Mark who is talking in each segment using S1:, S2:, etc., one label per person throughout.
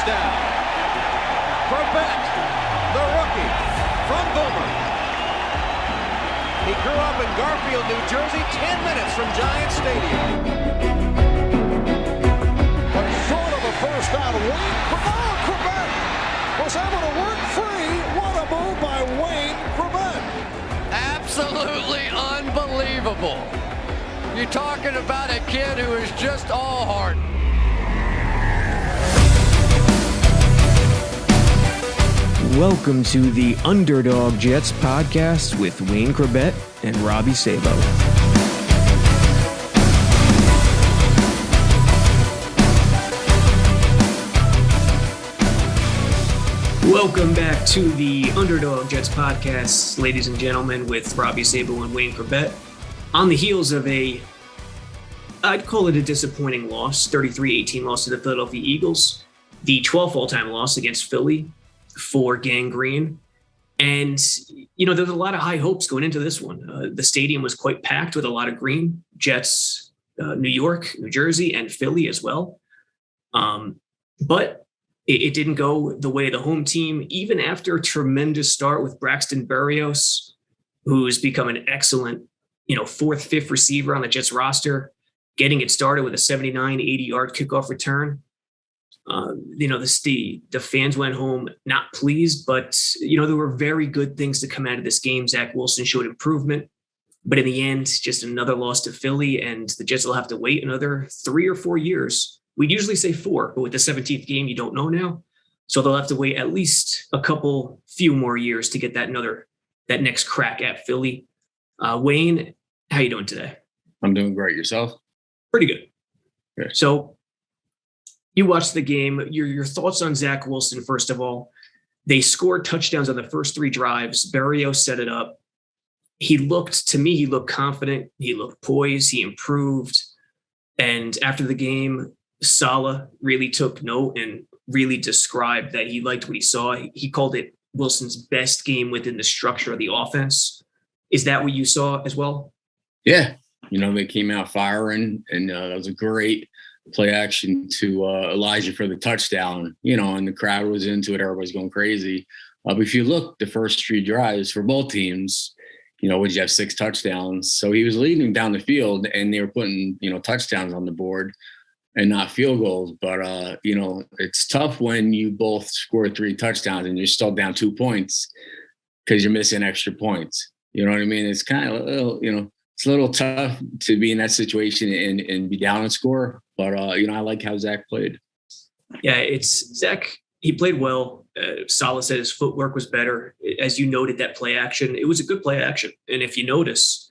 S1: touchdown. Chrebet, the rookie from Boomer. He grew up in Garfield, New Jersey, 10 minutes from Giant Stadium.
S2: But short of a first down, Chrebet was able to work free. What a move by Wayne Chrebet.
S3: Absolutely unbelievable. You're talking about a kid who is just all heart.
S4: Welcome to the Underdog Jets podcast with Wayne Chrebet and Robbie Saleh. Welcome back to the Underdog Jets podcast, ladies and gentlemen, with Robbie Saleh and Wayne Chrebet. On the heels of I'd call it a disappointing loss, 33-18 loss to the Philadelphia Eagles, the 12th all-time loss against Philly for Gang Green. And, there's a lot of high hopes going into this one. The stadium was quite packed with a lot of green. Jets, New York, New Jersey, and Philly as well. But it didn't go the way of the home team, even after a tremendous start with Braxton Berrios, who's become an excellent, fourth, fifth receiver on the Jets roster, getting it started with a 79, 80-yard kickoff return. The fans went home not pleased, but, there were very good things to come out of this game. Zach Wilson showed improvement, but in the end, just another loss to Philly, and the Jets will have to wait another 3 or 4 years. We'd usually say 4, but with the 17th game, you don't know now. So they'll have to wait at least a few more years to get that next crack at Philly. Wayne, how you doing today?
S5: I'm doing great. Yourself?
S4: Pretty good.
S5: Good.
S4: So you watched the game. Your thoughts on Zach Wilson, first of all. They scored touchdowns on the first 3 drives. Berrios set it up. He looked confident. He looked poised. He improved. And after the game, Saleh really took note and really described that he liked what he saw. He called it Wilson's best game within the structure of the offense. Is that what you saw as well?
S5: Yeah. They came out firing, and that was a great play action to Elijah for the touchdown, and the crowd was into it. Everybody's going crazy. But if you look, the first 3 drives for both teams, would you have 6 touchdowns? So he was leading them down the field, and they were putting, touchdowns on the board and not field goals. But, it's tough when you both score 3 touchdowns and you're still down 2 points because you're missing extra points. You know what I mean? It's kind of a little, it's a little tough to be in that situation and be down and score. But, I like how Zach played.
S4: Yeah, it's Zach. He played well. Saleh said his footwork was better. As you noted, that play action, it was a good play action. And if you notice,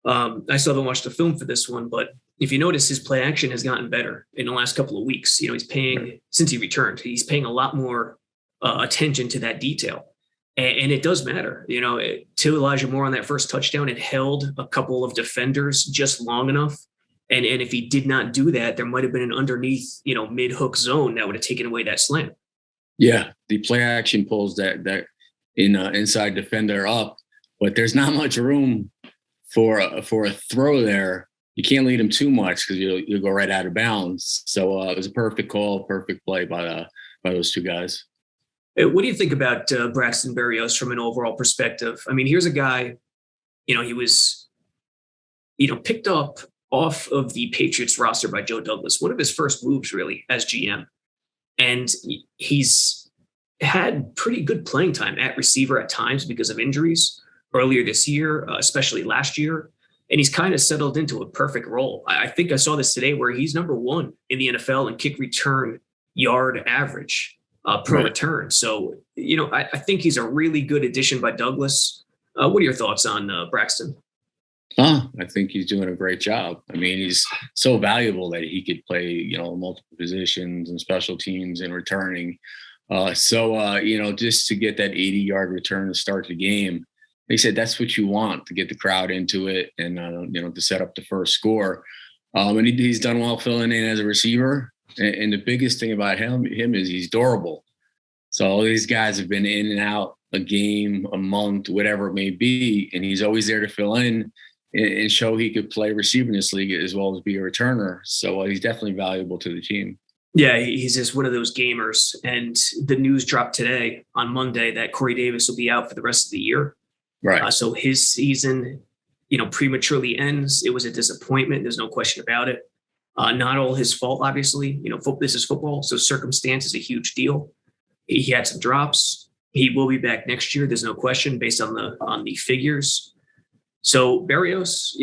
S4: I still haven't watched the film for this one, but if you notice, his play action has gotten better in the last couple of weeks. He's paying, since he returned, he's paying a lot more attention to that detail. And it does matter. To Elijah Moore on that first touchdown, it held a couple of defenders just long enough. And if he did not do that, there might have been an underneath, mid-hook zone that would have taken away that slant.
S5: Yeah, the play action pulls that inside defender up, but there's not much room for a throw there. You can't lead him too much because you'll go right out of bounds. So it was a perfect call, perfect play by those 2 guys.
S4: What do you think about Braxton Berrios from an overall perspective? I mean, here's a guy, he was, picked up off of the Patriots roster by Joe Douglas, one of his first moves really as GM. And he's had pretty good playing time at receiver at times because of injuries earlier this year, especially last year. And he's kind of settled into a perfect role. I think I saw this today where he's number 1 in the NFL in kick return yard average per return. So, I think he's a really good addition by Douglas. What are your thoughts on Braxton?
S5: I think he's doing a great job. I mean, he's so valuable that he could play, multiple positions and special teams and returning. Just to get that 80-yard return to start the game, they said that's what you want to get the crowd into it and, to set up the first score. And he's done well filling in as a receiver. And the biggest thing about him is he's durable. So all these guys have been in and out a game, a month, whatever it may be, and he's always there to fill in and show he could play receiver in this league as well as be a returner. So he's definitely valuable to the team.
S4: Yeah, he's just one of those gamers. And the news dropped today on Monday that Corey Davis will be out for the rest of the year.
S5: Right.
S4: So his season, prematurely ends. It was a disappointment. There's no question about it. Not all his fault, obviously. This is football, so circumstance is a huge deal. He had some drops. He will be back next year. There's no question based on the figures. So Berrios,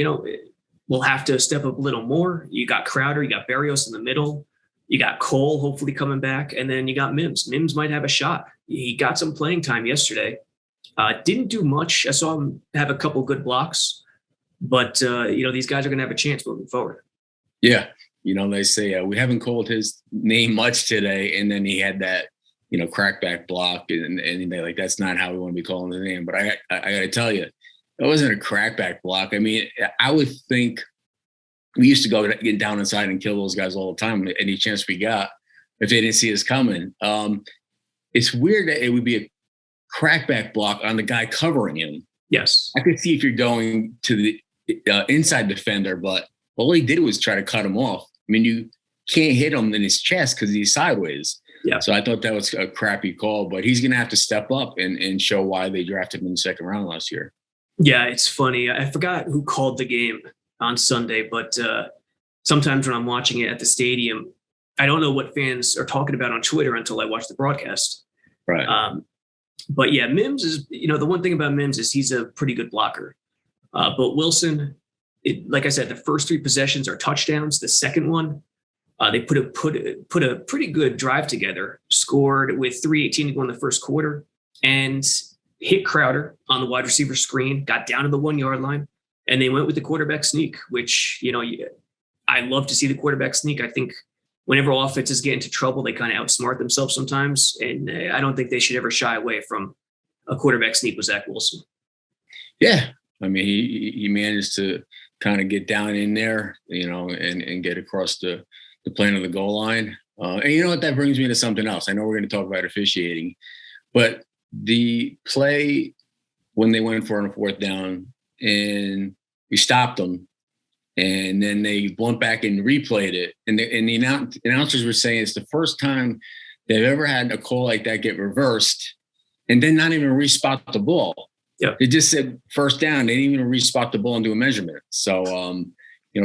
S4: will have to step up a little more. You got Crowder, you got Berrios in the middle. You got Cole hopefully coming back, and then you got Mims. Mims might have a shot. He got some playing time yesterday. Didn't do much. I saw him have a couple good blocks, but these guys are going to have a chance moving forward.
S5: Yeah, they say we haven't called his name much today, and then he had that crackback block, and they're like, that's not how we want to be calling his name. But I got to tell you, it wasn't a crackback block. I mean, I would think. We used to go get down inside and kill those guys all the time, any chance we got, if they didn't see us coming. It's weird that it would be a crackback block on the guy covering him.
S4: Yes.
S5: I could see if you're going to the inside defender, but all he did was try to cut him off. I mean, you can't hit him in his chest because he's sideways.
S4: Yeah.
S5: So I thought that was a crappy call, but he's going to have to step up and show why they drafted him in the second round last year.
S4: Yeah, it's funny. I forgot who called the game on Sunday, but sometimes when I'm watching it at the stadium, I don't know what fans are talking about on Twitter until I watch the broadcast.
S5: Right.
S4: But yeah, Mims is, the one thing about Mims is he's a pretty good blocker. But Wilson, like I said, the first 3 possessions are touchdowns. The second one, they put a pretty good drive together, scored with 3:18 to go in the first quarter, and hit Crowder on the wide receiver screen, got down to the 1-yard line. And they went with the quarterback sneak, which, I love to see the quarterback sneak. I think whenever offenses get into trouble, they kind of outsmart themselves sometimes. And I don't think they should ever shy away from a quarterback sneak with Zach Wilson.
S5: Yeah. I mean, he managed to kind of get down in there, and get across the plane of the goal line. And you know what? That brings me to something else. I know we're going to talk about officiating, but the play when they went for it on 4th down and we stopped them, and then they went back and replayed it. And the announcers were saying it's the first time they've ever had a call like that get reversed and then not even respot the ball.
S4: Yeah.
S5: It just said first down. They didn't even respot the ball and do a measurement. So,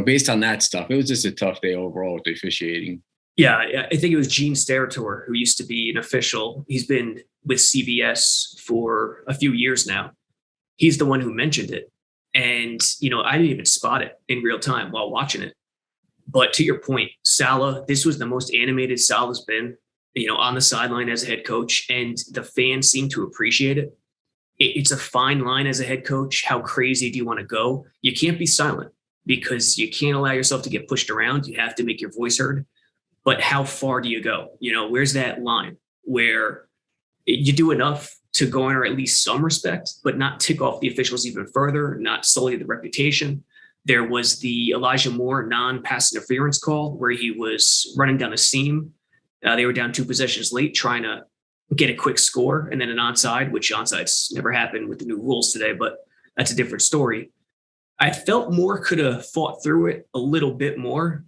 S5: based on that stuff, it was just a tough day overall with the officiating.
S4: Yeah, I think it was Gene Steratore, who used to be an official. He's been with CBS for a few years now. He's the one who mentioned it. And, I didn't even spot it in real time while watching it. But to your point, Saleh, this was the most animated Saleh's been, on the sideline as a head coach. And the fans seem to appreciate it. It's a fine line as a head coach. How crazy do you want to go? You can't be silent because you can't allow yourself to get pushed around. You have to make your voice heard. But how far do you go? Where's that line where you do enough to garner at least some respect, but not tick off the officials even further, not sully the reputation? There was the Elijah Moore non-pass interference call where he was running down the seam. They were down 2 possessions late trying to get a quick score and then an onside, which onsides never happened with the new rules today, but that's a different story. I felt Moore could have fought through it a little bit more,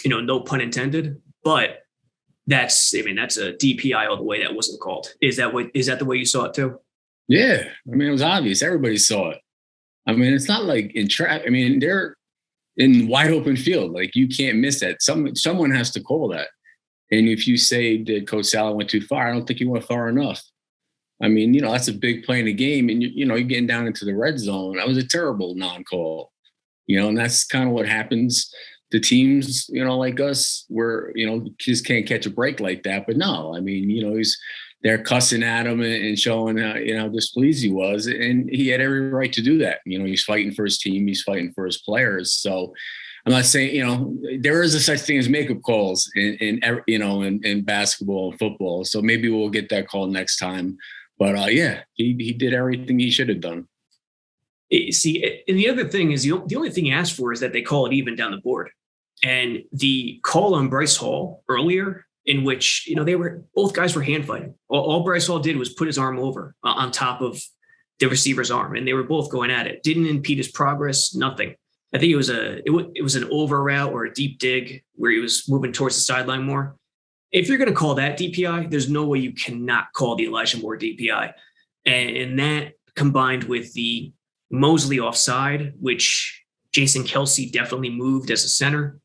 S4: no pun intended, but that's a DPI all the way that wasn't called. Is that the way you saw it too?
S5: Yeah. I mean, it was obvious. Everybody saw it. I mean, it's not like in trap. I mean, they're in wide open field. Like, you can't miss that. Someone has to call that. And if you say that Coach Saleh went too far, I don't think he went far enough. I mean, that's a big play in the game. And, you're getting down into the red zone. That was a terrible non-call, and that's kind of what happens to teams, like us, where, just can't catch a break like that. But no, I mean, they're cussing at him and showing how displeased he was. And he had every right to do that. He's fighting for his team. He's fighting for his players. So I'm not saying, there is a such thing as makeup calls in basketball and football. So maybe we'll get that call next time. But yeah, he did everything he should have done.
S4: See, and the other thing is the only thing he asked for is that they call it even down the board. And the call on Bryce Hall earlier, in which, both guys were hand fighting. All Bryce Hall did was put his arm over on top of the receiver's arm, and they were both going at it. Didn't impede his progress, nothing. I think it was an over route or a deep dig where he was moving towards the sideline more. if you're going to call that DPI, there's no way you cannot call the Elijah Moore DPI. And that combined with the Mosley offside, which Jason Kelce definitely moved as a center,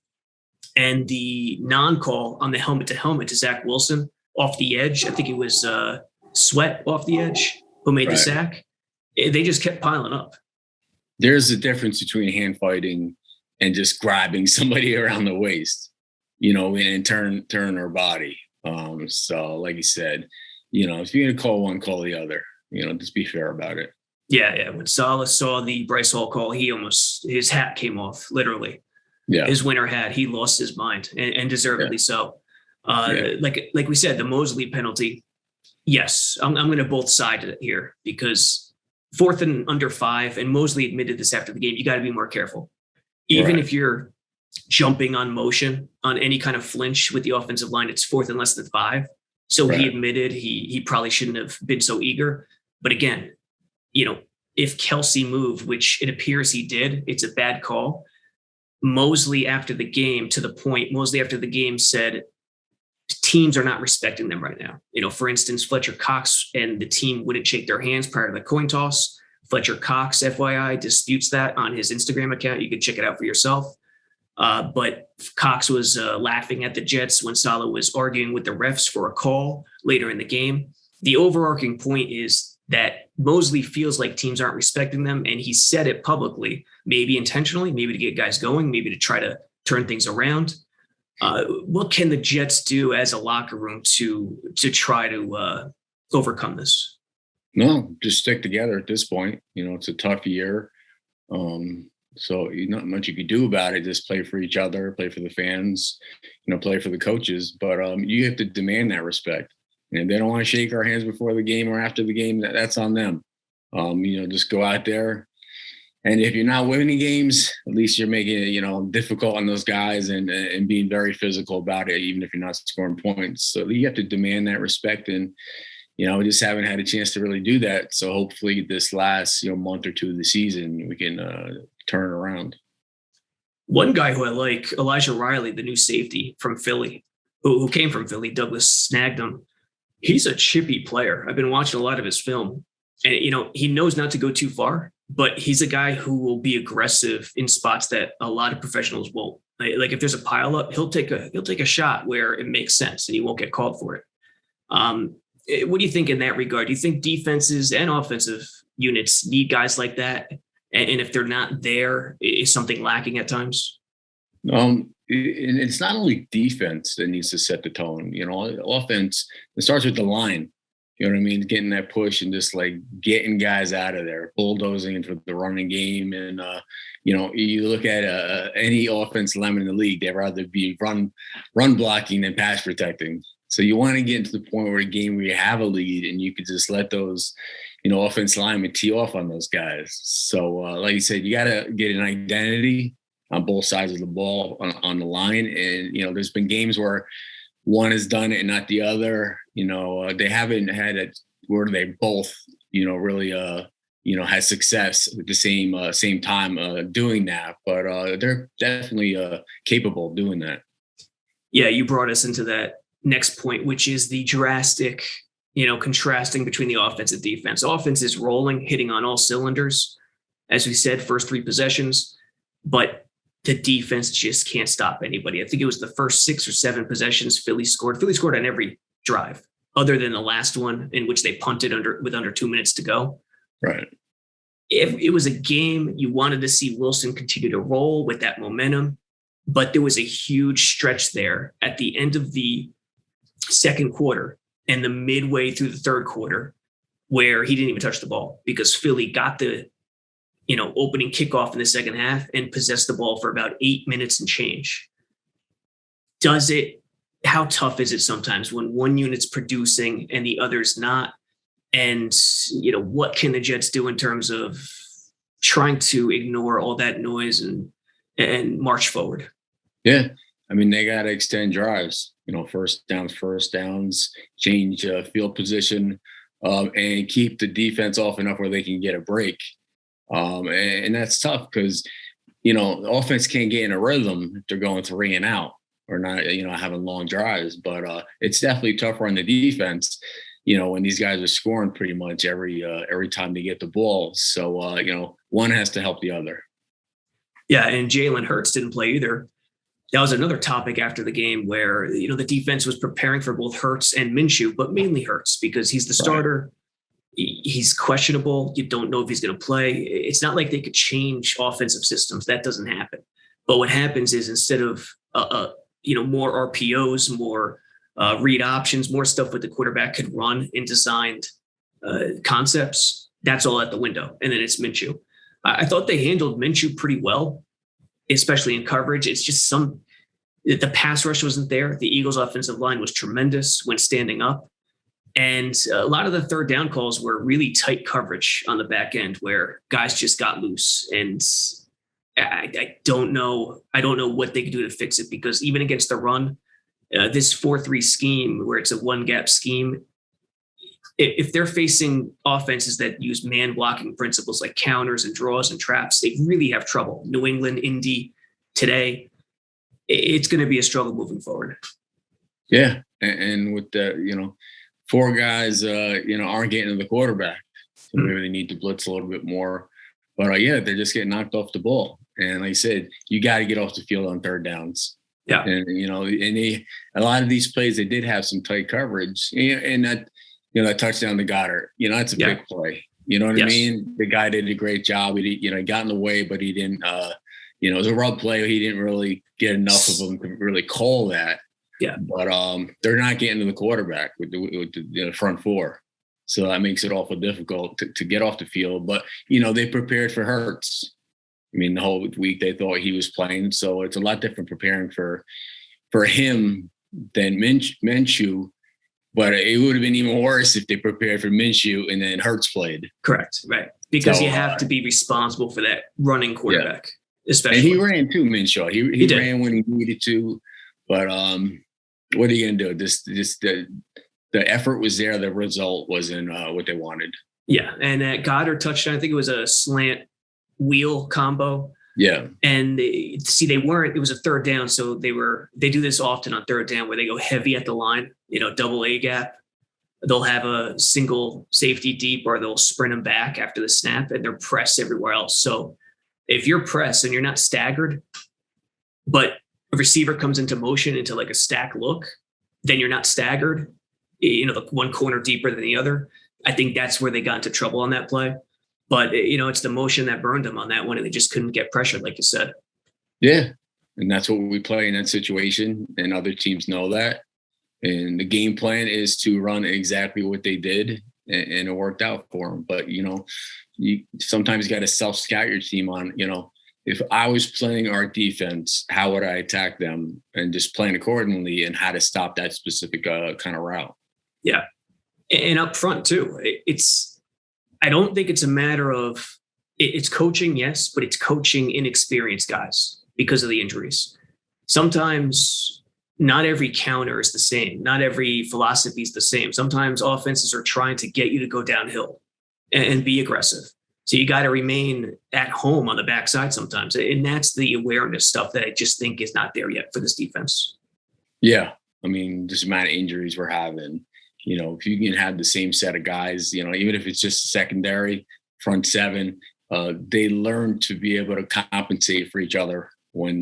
S4: and the non-call on the helmet-to-helmet to Zach Wilson off the edge. I think it was Sweat off the edge who made the sack. They just kept piling up.
S5: There's a difference between hand fighting and just grabbing somebody around the waist, and turn her body. So like you said, if you're going to call one, call the other. Just be fair about it.
S4: Yeah. When Saleh saw the Bryce Hall call, his hat came off, literally.
S5: Yeah.
S4: His winter hat. He lost his mind, and deservedly so. Like we said, the Mosley penalty. Yes, I'm going to both sides here because 4th and under 5, and Mosley admitted this after the game. You got to be more careful, even if you're jumping on motion on any kind of flinch with the offensive line. It's 4th and less than 5. So he admitted he probably shouldn't have been so eager. But again, if Kelce moved, which it appears he did, it's a bad call. Mosley after the game said teams are not respecting them right now. For instance, Fletcher Cox and the team wouldn't shake their hands prior to the coin toss. Fletcher Cox, FYI, disputes that on his Instagram account. You can check it out for yourself. But Cox was laughing at the Jets when Saleh was arguing with the refs for a call later in the game. The overarching point is that Mosley feels like teams aren't respecting them, and he said it publicly, maybe intentionally, maybe to get guys going, maybe to try to turn things around. What can the Jets do as a locker room to try to overcome this?
S5: No, just stick together at this point. It's a tough year. So not much you can do about it. Just play for each other, play for the fans, play for the coaches. But you have to demand that respect. And if they don't want to shake our hands before the game or after the game, that's on them. Just go out there. And if you're not winning games, at least you're making it, difficult on those guys and being very physical about it, even if you're not scoring points. So you have to demand that respect. And, we just haven't had a chance to really do that. So hopefully this last, month or two of the season, we can turn it around.
S4: One guy who I like, Elijah Riley, the new safety from Philly, who came from Philly, Douglas snagged him. He's a chippy player. I've been watching a lot of his film, and he knows not to go too far, but he's a guy who will be aggressive in spots that a lot of professionals won't. Like if there's a pile up, he'll take a shot where it makes sense and he won't get called for it. What do you think in that regard? Do you think defenses and offensive units need guys like that? And if they're not there, is something lacking at times?
S5: And it's not only defense that needs to set the tone. Offense, it starts with the line. You know what I mean? Getting that push and just like getting guys out of there, bulldozing into the running game. And, you look at any offense lineman in the league, they'd rather be run blocking than pass protecting. So you want to get to the point where a game where you have a lead and you could just let those, offense linemen tee off on those guys. So like you said, you got to get an identity on both sides of the ball on the line. And, there's been games where one has done it and not the other. They haven't had it where they both, really, had success at the same time doing that. But they're definitely capable of doing that.
S4: Yeah, you brought us into that next point, which is the drastic, contrasting between the offense and defense. Offense is rolling, hitting on all cylinders, as we said, first 3 possessions, but the defense just can't stop anybody. I think it was the first 6 or 7 possessions Philly scored. Philly scored on every drive, other than the last one in which they punted with under 2 minutes to go.
S5: Right.
S4: If it was a game you wanted to see Wilson continue to roll with that momentum, but there was a huge stretch there at the end of the second quarter and the midway through the third quarter where he didn't even touch the ball because Philly got the opening kickoff in the second half and possessed the ball for about 8 minutes and change. How tough is it sometimes when one unit's producing and the other's not? And, what can the Jets do in terms of trying to ignore all that noise and march forward?
S5: Yeah. I mean, they got to extend drives, first downs, change field position, and keep the defense off enough where they can get a break. And that's tough because, the offense can't get in a rhythm if they're going 3 and out or not, having long drives. But it's definitely tougher on the defense, when these guys are scoring pretty much every time they get the ball. So, one has to help the other.
S4: Yeah, and Jalen Hurts didn't play either. That was another topic after the game where, the defense was preparing for both Hurts and Minshew, but mainly Hurts because he's the starter. He's questionable. You don't know if he's going to play. It's not like they could change offensive systems. That doesn't happen. But what happens is instead of, more RPOs, more read options, more stuff with the quarterback could run in designed concepts, that's all at the window. And then it's Minshew. I thought they handled Minshew pretty well, especially in coverage. It's just the pass rush wasn't there. The Eagles' offensive line was tremendous when standing up. And a lot of the third down calls were really tight coverage on the back end where guys just got loose. And I don't know what they could do to fix it, because even against the run, this 4-3 scheme where it's a one gap scheme, if they're facing offenses that use man blocking principles like counters and draws and traps, they really have trouble. New England, Indy today, it's going to be a struggle moving forward.
S5: Yeah. And with the, 4 guys, aren't getting to the quarterback. So maybe they need to blitz a little bit more. But they're just getting knocked off the ball. And like I said, you got to get off the field on third downs.
S4: Yeah.
S5: And, a lot of these plays, they did have some tight coverage. And that, that touchdown to Goddard, that's a big play. You know what I mean? The guy did a great job. He, got in the way, but he didn't, it was a rub play. He didn't really get enough of them to really call that.
S4: Yeah.
S5: But they're not getting to the quarterback with the front 4. So that makes it awful difficult to get off the field. But, they prepared for Hurts. I mean, the whole week they thought he was playing. So it's a lot different preparing for him than Minshew. But it would have been even worse if they prepared for Minshew and then Hurts played.
S4: Correct. Right. Because you have to be responsible for that running quarterback, especially.
S5: And he ran too, Minshew. He ran when he needed to. But what are you going to do? The effort was there. The result wasn't what they wanted. Yeah.
S4: And at Goddard touchdown, I think it was a slant wheel combo.
S5: Yeah.
S4: And it was a third down. So they do this often on third down where they go heavy at the line, double A gap. They'll have a single safety deep or they'll sprint them back after the snap and they're pressed everywhere else. So if you're pressed and you're not staggered, but a receiver comes into motion into like a stack look, then you're not staggered, the one corner deeper than the other. I think that's where they got into trouble on that play. But, it's the motion that burned them on that one, and they just couldn't get pressured, like you said.
S5: Yeah, and that's what we play in that situation, and other teams know that. And the game plan is to run exactly what they did, and it worked out for them. But, you sometimes got to self-scout your team on, if I was playing our defense, how would I attack them, and just playing accordingly and how to stop that specific kind of route.
S4: Yeah, and up front, too. I don't think it's a matter of it's coaching, yes, but it's coaching inexperienced guys because of the injuries. Sometimes not every counter is the same. Not every philosophy is the same. Sometimes offenses are trying to get you to go downhill and be aggressive. So you got to remain at home on the backside sometimes. And that's the awareness stuff that I just think is not there yet for this defense.
S5: Yeah. I mean, just the amount of injuries we're having. If you can have the same set of guys, even if it's just secondary, front 7, they learn to be able to compensate for each other when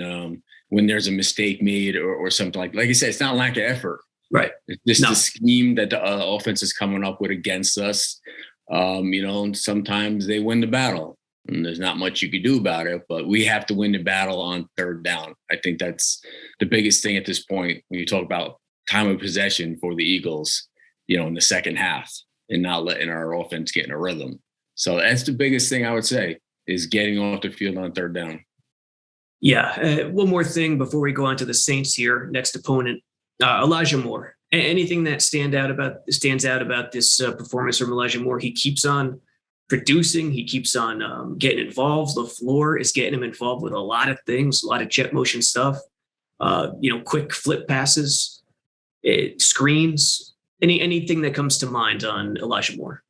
S5: there's a mistake made or something like I said, it's not lack of effort.
S4: Right.
S5: It's just the scheme that the offense is coming up with against us. And sometimes they win the battle and there's not much you could do about it, but we have to win the battle on third down. I think that's the biggest thing at this point when you talk about time of possession for the Eagles. In the second half and not letting our offense get in a rhythm. So that's the biggest thing I would say is getting off the field on third down.
S4: Yeah. One more thing before we go on to the Saints here, next opponent, Elijah Moore. Anything that stands out about this performance from Elijah Moore? He keeps on producing. He keeps on getting involved. LaFleur is getting him involved with a lot of things, a lot of jet motion stuff, quick flip passes, screens. Anything that comes to mind on Elijah Moore?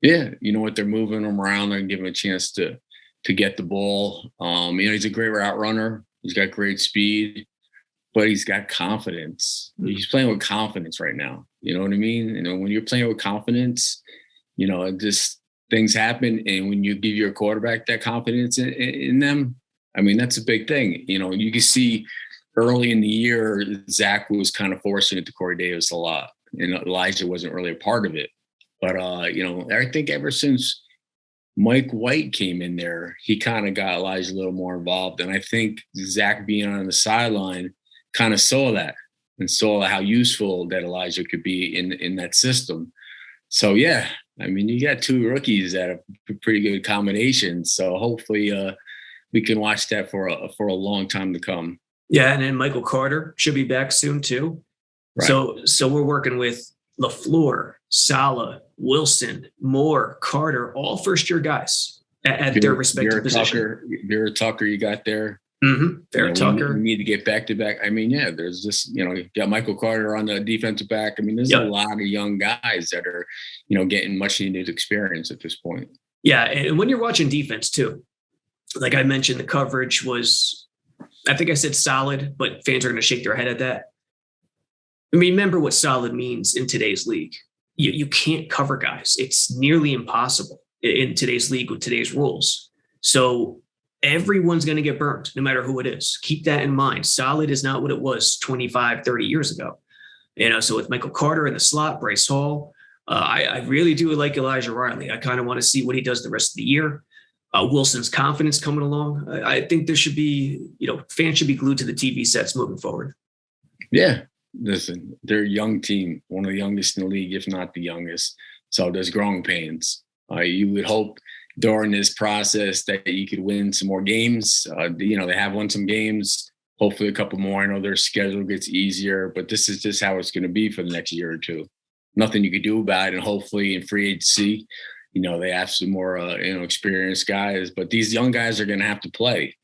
S5: Yeah, they're moving him around and giving him a chance to get the ball. He's a great route runner. He's got great speed, but he's got confidence. He's playing with confidence right now. You know what I mean? You know, when you're playing with confidence, you know, it just things happen. And when you give your quarterback that confidence in them, I mean, that's a big thing. You know, you can see early in the year, Zach was kind of forcing it to Corey Davis a lot, and Elijah wasn't really a part of it. But, you know, I think ever since Mike White came in there, he kind of got Elijah a little more involved. And I think Zach being on the sideline kind of saw that and saw how useful that Elijah could be in that system. So, yeah, I mean, you got two rookies that are pretty good combinations. So hopefully we can watch that for a long time to come.
S4: Yeah, and then Michael Carter should be back soon too. Right. So we're working with LaFleur, Saleh, Wilson, Moore, Carter, all first-year guys at their respective position.
S5: Vera Tucker, you got there.
S4: Mm-hmm. Vera Tucker.
S5: We need to get back-to-back. I mean, yeah, there's just, you know, you got Michael Carter on the defensive back. I mean, there's a lot of young guys that are, you know, getting much-needed experience at this point.
S4: Yeah, and when you're watching defense too, like I mentioned, the coverage was, I think I said solid, but fans are going to shake their head at that. I mean, remember what solid means in today's league. You can't cover guys. It's nearly impossible in today's league with today's rules. So everyone's going to get burned, no matter who it is. Keep that in mind. Solid is not what it was 25, 30 years ago. You know, so with Michael Carter in the slot, Bryce Hall, I really do like Elijah Riley. I kind of want to see what he does the rest of the year. Wilson's confidence coming along. I think there should be, you know, fans should be glued to the TV sets moving forward.
S5: Yeah. Listen, they're a young team, one of the youngest in the league, if not the youngest. So there's growing pains. You would hope during this process that you could win some more games. You know, they have won some games, hopefully a couple more. I know their schedule gets easier, but this is just how it's going to be for the next year or two. Nothing you could do about it. And hopefully in free agency, you know, they have some more, you know, experienced guys. But these young guys are going to have to play.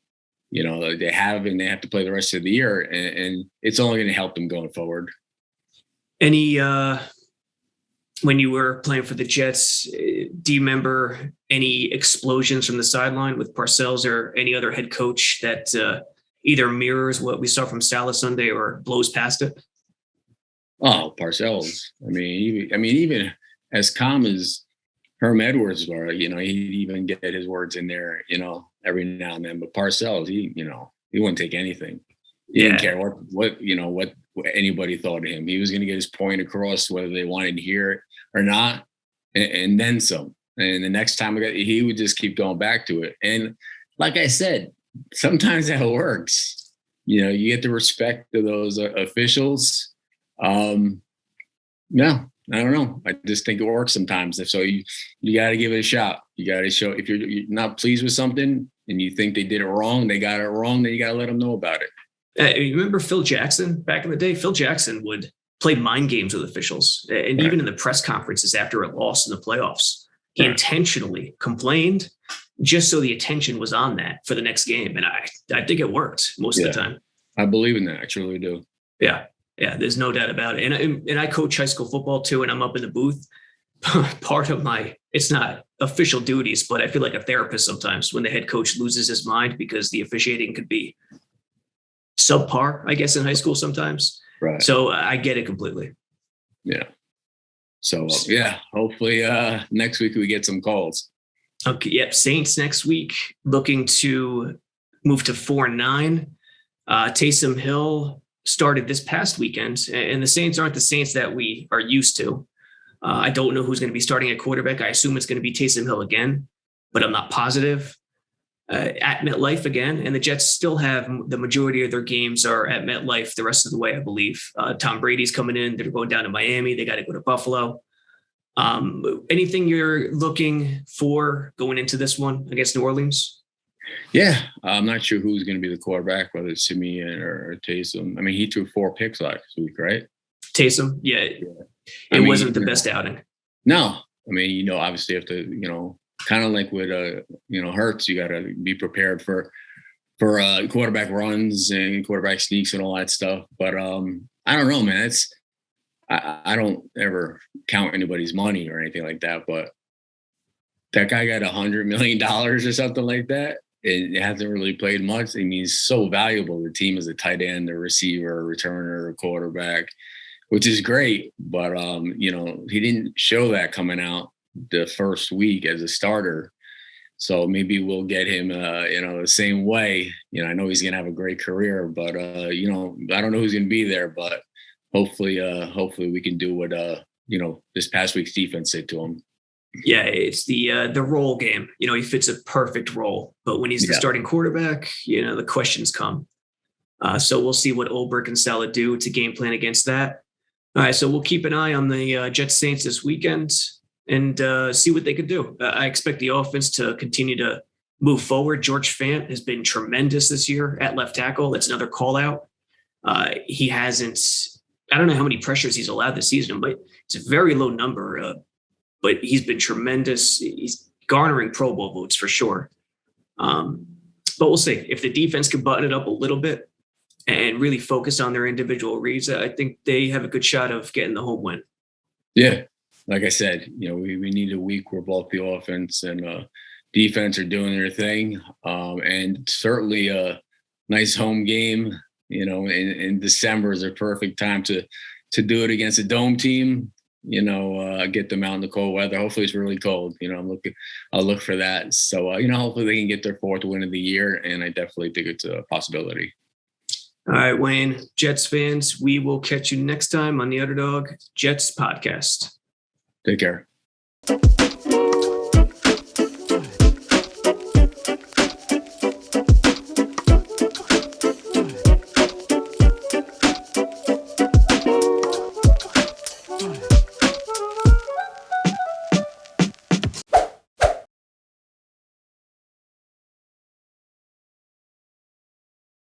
S5: You know, they have to play the rest of the year, and it's only going to help them going forward.
S4: Any, when you were playing for the Jets, do you remember any explosions from the sideline with Parcells or any other head coach that either mirrors what we saw from Saleh Sunday or blows past it?
S5: Oh, Parcells. I mean, even as calm as Herm Edwards were, you know, he'd even get his words in there, you know, every now and then. But Parcells, he wouldn't take anything. He didn't care what anybody thought of him. He was going to get his point across, whether they wanted to hear it or not, and then some. And the next time he would just keep going back to it. And like I said, sometimes that works. You know, you get the respect of those officials. No. I don't know. I just think it works sometimes. So you got to give it a shot. You got to show if you're not pleased with something and you think they did it wrong, they got it wrong, then you got to let them know about it.
S4: You remember Phil Jackson back in the day? Phil Jackson would play mind games with officials. And even in the press conferences after a loss in the playoffs, he intentionally complained just so the attention was on that for the next game. And I think it worked most of the time.
S5: I believe in that. I truly do.
S4: Yeah. Yeah, there's no doubt about it. And I coach high school football too, and I'm up in the booth. Part of it's not official duties, but I feel like a therapist sometimes when the head coach loses his mind because the officiating could be subpar, I guess, in high school sometimes.
S5: Right.
S4: So I get it completely.
S5: Yeah. So, hopefully next week we get some calls.
S4: Okay. Yep. Saints next week looking to move to 4-9. Taysom Hill started this past weekend, and the Saints aren't the Saints that we are used to. I don't know who's going to be starting at quarterback. I assume it's going to be Taysom Hill again, but I'm not positive. At MetLife again, and the Jets still have the majority of their games are at MetLife the rest of the way, I believe. Tom Brady's coming in. They're going down to Miami. They got to go to Buffalo. Anything you're looking for going into this one against New Orleans?
S5: Yeah, I'm not sure who's going to be the quarterback, whether it's Simeon or Taysom. I mean, he threw 4 picks last week, right?
S4: Taysom, it wasn't the best outing.
S5: No, I mean, you know, obviously you have to, kind of like with Hurts, you got to be prepared for quarterback runs and quarterback sneaks and all that stuff. But I don't know, man. I don't ever count anybody's money or anything like that. But that guy got $100 million or something like that. it hasn't really played much. I mean, he's so valuable. The team is a tight end, a receiver, a returner, a quarterback, which is great. But, he didn't show that coming out the first week as a starter. So maybe we'll get him, the same way. I know he's going to have a great career, but, I don't know who's going to be there. But hopefully we can do what, this past week's defense did to him.
S4: Yeah, it's the role game. He fits a perfect role. But when he's the starting quarterback, the questions come. So we'll see what Ulbrich and Saleh do to game plan against that. All right, so we'll keep an eye on the Jets Saints this weekend and see what they could do. I expect the offense to continue to move forward. George Fant has been tremendous this year at left tackle. That's another call out. He hasn't, I don't know how many pressures he's allowed this season, but it's a very low number. But he's been tremendous. He's garnering Pro Bowl votes for sure. But we'll see. If the defense can button it up a little bit and really focus on their individual reads, I think they have a good shot of getting the home win.
S5: Yeah. Like I said, we need a week where both the offense and defense are doing their thing. And certainly a nice home game, in December is a perfect time to do it against a dome team. Get them out in the cold weather. Hopefully it's really cold. I'll look for that. So, hopefully they can get their 4th win of the year. And I definitely think it's a possibility.
S4: All right, Wayne, Jets fans, we will catch you next time on the Underdog Jets podcast.
S5: Take care.